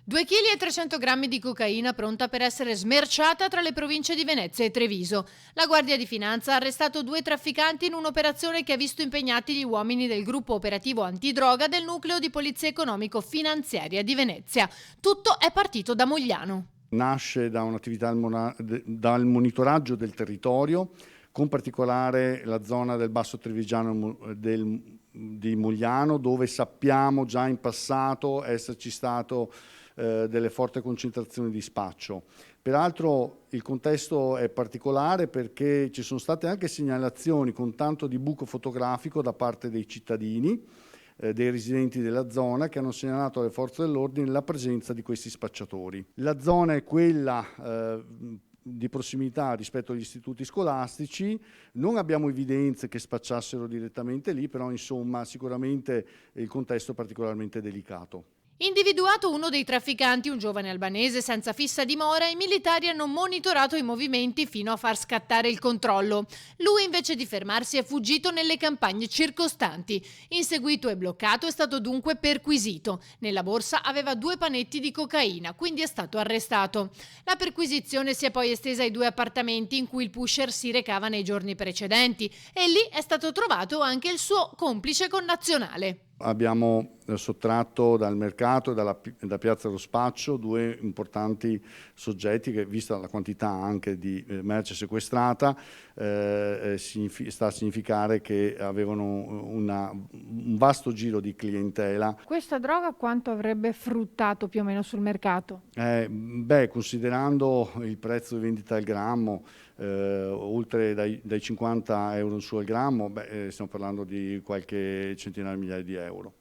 2,3 kg di cocaina pronta per essere smerciata tra le province di Venezia e Treviso. La Guardia di Finanza ha arrestato 2 trafficanti in un'operazione che ha visto impegnati gli uomini del gruppo operativo antidroga del nucleo di polizia economico-finanziaria di Venezia. Tutto è partito da Mogliano. Nasce da un'attività dal monitoraggio del territorio, con particolare la zona del Basso Trevigiano di Mogliano, dove sappiamo già in passato esserci stato delle forti concentrazioni di spaccio. Peraltro il contesto è particolare perché ci sono state anche segnalazioni con tanto di buco fotografico da parte dei cittadini, dei residenti della zona, che hanno segnalato alle forze dell'ordine la presenza di questi spacciatori. La zona è quella di prossimità rispetto agli istituti scolastici, non abbiamo evidenze che spacciassero direttamente lì, però insomma sicuramente il contesto è particolarmente delicato. Individuato uno dei trafficanti, un giovane albanese senza fissa dimora, i militari hanno monitorato i movimenti fino a far scattare il controllo. Lui, invece di fermarsi, è fuggito nelle campagne circostanti. Inseguito e bloccato, è stato dunque perquisito. Nella borsa aveva 2 panetti di cocaina, quindi è stato arrestato. La perquisizione si è poi estesa ai 2 appartamenti in cui il pusher si recava nei giorni precedenti e lì è stato trovato anche il suo complice connazionale. Abbiamo sottratto dal mercato e da Piazza dello Spaccio 2 importanti soggetti che, vista la quantità anche di merce sequestrata, sta a significare che avevano un vasto giro di clientela. Questa droga quanto avrebbe fruttato più o meno sul mercato? Considerando il prezzo di vendita al grammo, oltre dai 50 euro in su al grammo, stiamo parlando di qualche centinaia di migliaia di euro.